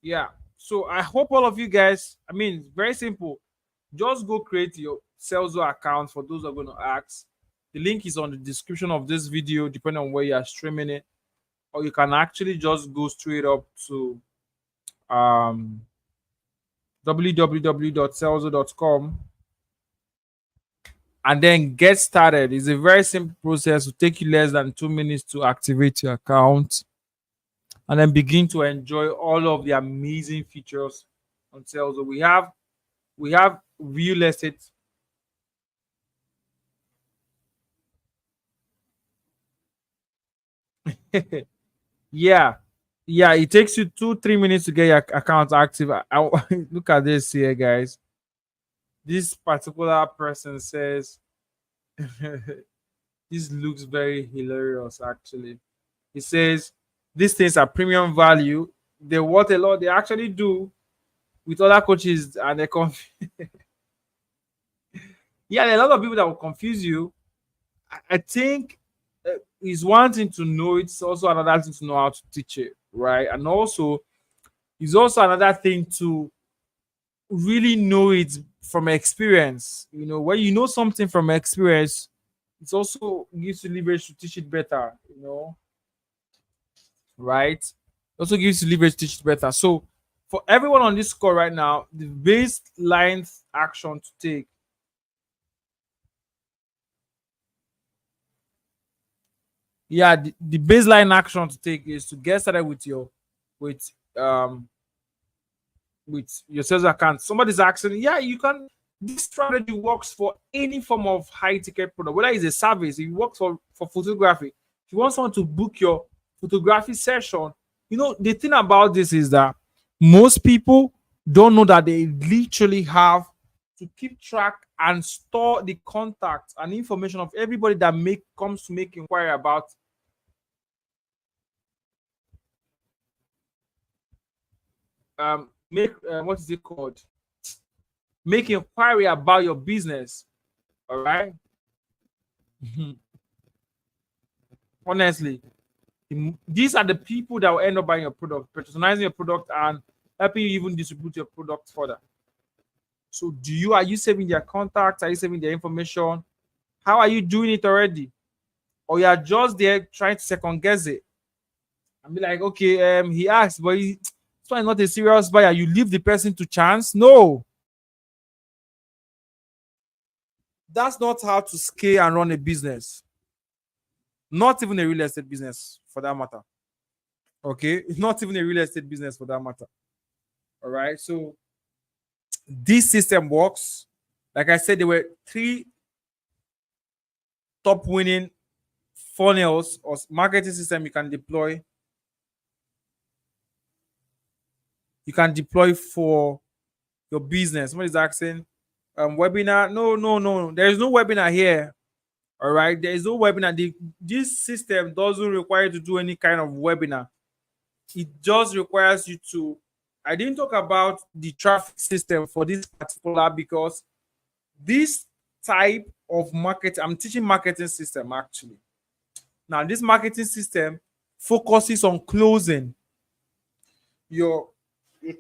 Yeah. So I hope all of you guys, I mean, very simple. Just go create your Celso account for those who are going to ask. The link is on the description of this video, depending on where you are streaming it. Or you can actually just go straight up to www.celso.com and then get started. It's a very simple process. It will take you less than 2 minutes to activate your account and then begin to enjoy all of the amazing features on Celso. We have real estate. Yeah, yeah, it takes you 2-3 minutes to get your account active. Look at this here, guys. This particular person says This looks very hilarious, actually. It says these things are premium value. They what a lot they actually do with other coaches, and they yeah, there are a lot of people that will confuse you. I think it's one thing to know, it's also another thing to know how to teach it, right? And also, it's also another thing to really know it from experience. You know, when you know something from experience, it also gives you leverage to teach it better, right? It also gives you leverage to teach it better. So, for everyone on this call right now, the baseline action to take, yeah, the baseline action to take is to get started with with um your sales account. Somebody's asking, yeah, you can. This strategy works for any form of high ticket product, whether it's a service, it works for photography. If you want someone to book your photography session, the thing about this is that most people don't know that they literally have to keep track and store the contact and information of everybody that comes to make inquiry about make what is it called, make inquiry about your business. All right. Honestly, these are the people that will end up buying your product, personalizing your product, and helping you even distribute your product further. So, are you saving their contacts? Are you saving their information? How are you doing it already? Or you are just there trying to second guess it and be like, okay, he asked, but it's not a serious buyer. You leave the person to chance. No, that's not how to scale and run a business. Not even a real estate business for that matter. Okay, not even a real estate business for that matter. All right, so this system works. Like I said, there were three top winning funnels or marketing system you can deploy. You can deploy for your business. Somebody's asking, webinar? No, no, no. There is no webinar here. All right, there is no webinar. This system doesn't require you to do any kind of webinar. It just requires you to. I didn't talk about the traffic system for this particular because this type of market, I'm teaching marketing system actually. Now, this marketing system focuses on closing your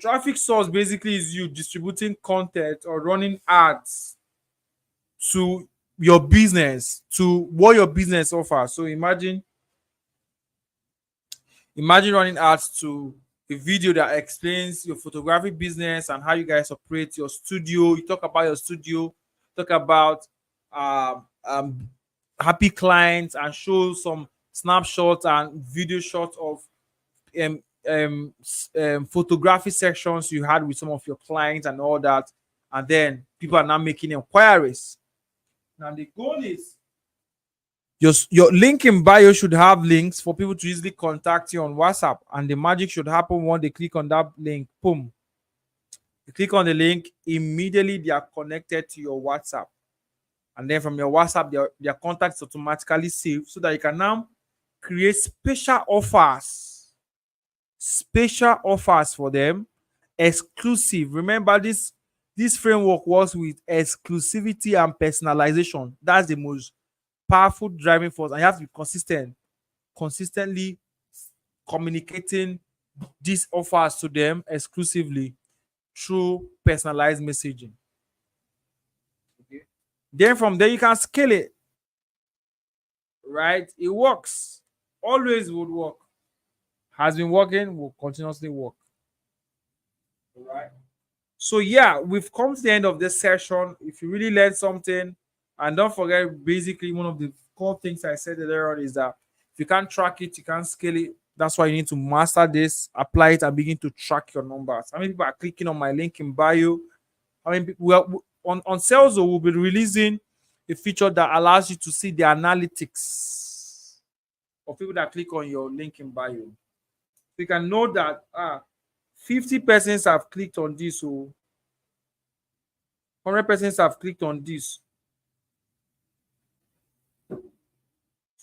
traffic source. Basically, is you distributing content or running ads to your business, to what your business offers. So imagine running ads to a video that explains your photography business and how you guys operate your studio. You talk about your studio, talk about happy clients, and show some snapshots and video shots of photography sections you had with some of your clients and all that. And then people are now making inquiries. Now the goal is your link in bio should have links for people to easily contact you on WhatsApp, and the magic should happen when they click on that link. Boom! You click on the link, immediately they are connected to your WhatsApp, and then from your WhatsApp, their contacts automatically saved, so that you can now create special offers for them, exclusive. Remember, this framework works with exclusivity and personalization. That's the most powerful driving force, and you have to be consistently communicating these offers to them exclusively through personalized messaging. Okay. Then from there you can scale it. Right? It works. Always would work. Has been working, will continuously work. All right. So yeah, we've come to the end of this session. If you really learned something, and don't forget, basically one of the core things I said earlier on is that if you can't track it, you can't scale it. That's why you need to master this, apply it, and begin to track your numbers. How many people are clicking on my link in bio? How many people on Sales? We'll be releasing a feature that allows you to see the analytics of people that click on your link in bio. So you can know that 50 persons have clicked on this, so 100 persons have clicked on this.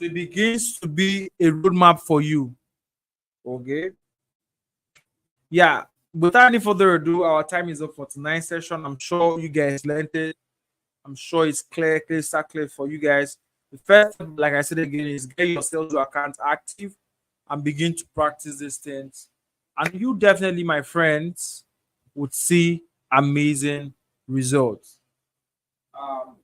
So it begins to be a roadmap for you. Okay. Yeah. Without any further ado, our time is up for tonight's session. I'm sure you guys learned it. I'm sure it's clear, clear for you guys. The first step, like I said again, is get your sales account active and begin to practice these things. And you definitely, my friends, would see amazing results. Um,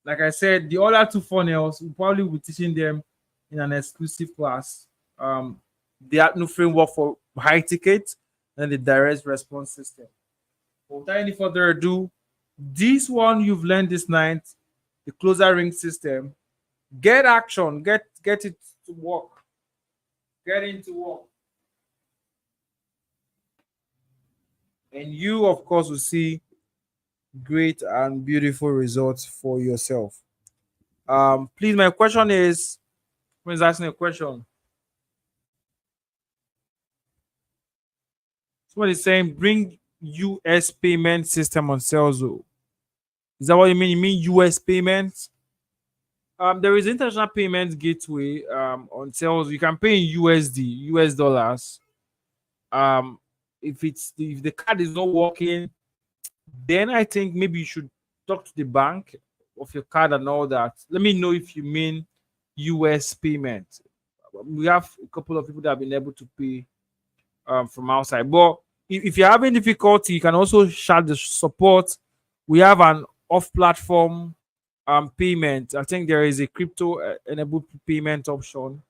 like I said, the other two funnels, we'll probably be teaching them in an exclusive class. The ATNU framework for high ticket and the direct response system. Without any further ado, this one you've learned this night, the closer ring system. Get action, get it to work, get into work, and you, of course, will see great and beautiful results for yourself. Please, my question is, who's asking a question? Someone is saying, bring US payment system on Celso. Is that what you mean? You mean US payments? There is international payment gateway on Celso. You can pay in USD, US dollars. Um, if the card is not working, then I think maybe you should talk to the bank of your card and all that. Let me know if you mean US payment. We have a couple of people that have been able to pay from outside. But if you're having difficulty, you can also shout the support. We have an off-platform payment. I think there is a crypto enabled payment option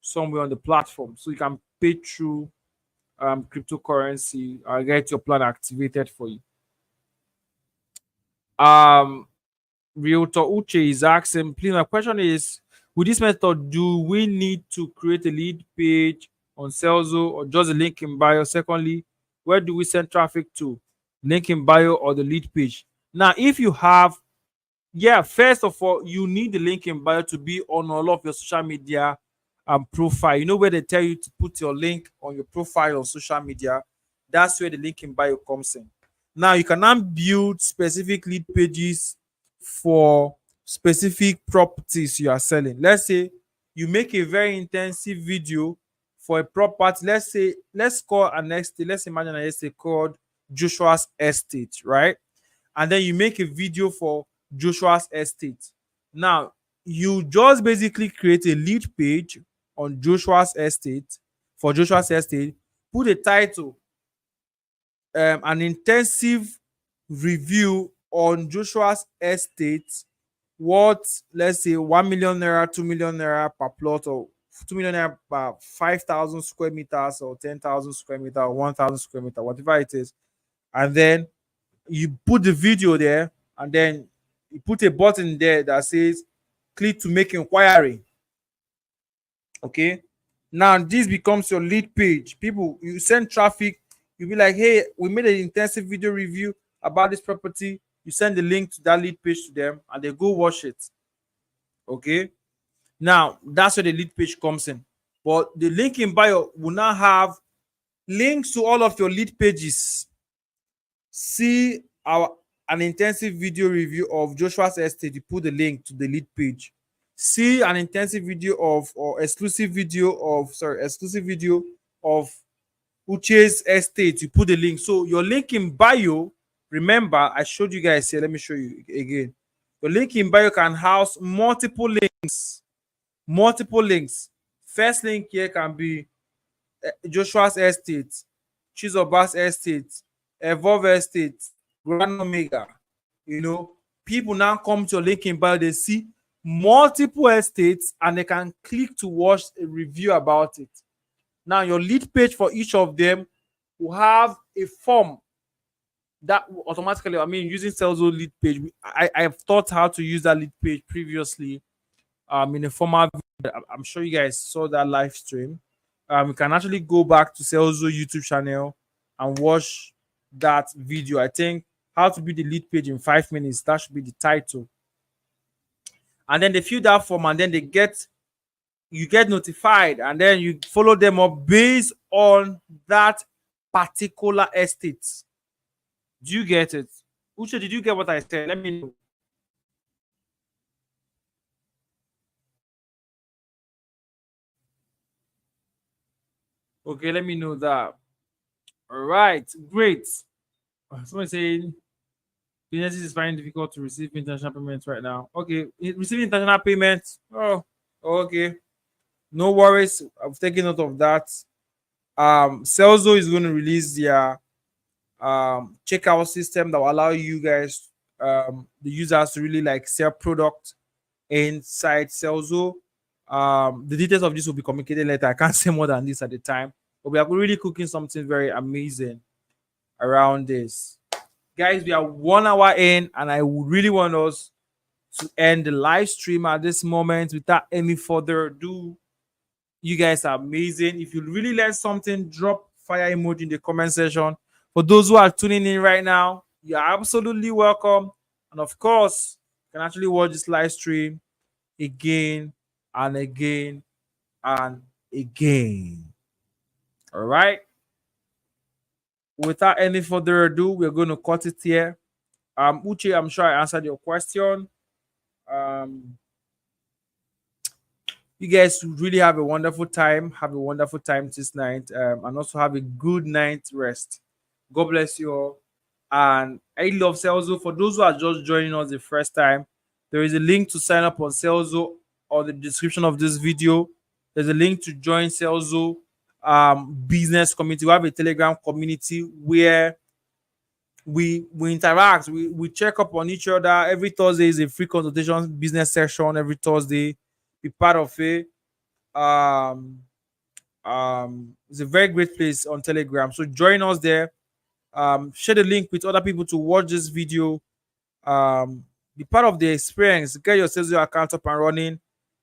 somewhere on the platform, so you can pay through cryptocurrency or get your plan activated for you. Um, Realtor Uche is asking, please, my question is, with this method, do we need to create a lead page on Salesforce or just a link in bio? Secondly, where do we send traffic to? Link in bio or the lead page? Now, if you have, yeah, first of all, you need the link in bio to be on all of your social media profile. You know where they tell you to put your link on your profile on social media? That's where the link in bio comes in. Now, you can now build specific lead pages for specific properties you are selling. Let's say you make a very intensive video for a property. Let's call an estate. Let's imagine an estate called Joshua's Estate, right? And then you make a video for Joshua's Estate. Now, you just basically create a lead page on Joshua's Estate for Joshua's Estate, put a title, an intensive review on Joshua's Estate, what, let's say 1 million naira, 2 million naira per plot, or 2 million naira per 5,000 square meters, or 10,000 square meter, or 1,000 square meter, whatever it is. And then you put the video there, and then you put a button there that says click to make inquiry. Okay. Now this becomes your lead page. People, you send traffic, you'll be like, hey, we made an intensive video review about this property. You send the link to that lead page to them and they go watch it. Okay. Now that's where the lead page comes in. But the link in bio will now have links to all of your lead pages. See our an intensive video review of Joshua's Estate. You put the link to the lead page. See an intensive video of, or exclusive video of Uche's Estate. You put the link. So your link in bio, remember I showed you guys here. Let me show you again. Your link in bio can house multiple links. Multiple links. First link here can be Joshua's Estate, Chizoba's Estate, Evolve Estate, Grand Omega. You know, people now come to your link in bio, they see multiple estates and they can click to watch a review about it. Now, your lead page for each of them will have a form that will automatically, I mean, using Salesforce lead page. I've taught how to use that lead page previously in a formal video. I'm sure you guys saw that live stream. You can actually go back to Salesforce YouTube channel and watch that video. I think how to build the lead page in 5 minutes. That should be the title. And then they fill that form, and then you get notified, and then you follow them up based on that particular estate. Do you get it? Uche, did you get what I said? Let me know. Okay, let me know that. All right, great. Someone saying businesses is finding difficult to receive international payments right now. Okay, receiving international payments. Oh, okay. No worries. I've taken note of that. Salesforce is going to release their checkout system that will allow you guys, the users, to really like sell product inside Salesforce. The details of this will be communicated later. I can't say more than this at the time, but we are really cooking something very amazing around this. Guys, we are 1 hour in, and I would really want us to end the live stream at this moment without any further ado. You guys are amazing. If you really learned something, drop fire emoji in the comment section. For those who are tuning in right now, you are absolutely welcome. And of course, you can actually watch this live stream again and again and again. All right. Without any further ado, we're going to cut it here. Uche, I'm sure I answered your question. Um, you guys really have a wonderful time. Have a wonderful time this night, and also have a good night rest. God bless you all. And I love Salesforce. For those who are just joining us the first time, there is a link to sign up on Salesforce or the description of this video. There's a link to join Salesforce business community. We have a Telegram community where we interact, we check up on each other. Every Thursday is a free consultation business session. Every Thursday, be part of it. Um, it's a very great place on Telegram. So join us there. Share the link with other people to watch this video. Be part of the experience. Get your sales account up and running,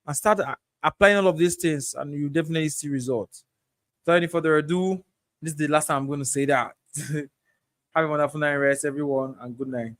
and start applying all of these things, and you definitely see results. Without any further ado, this is the last time I'm going to say that. Have a wonderful night rest, everyone, and good night.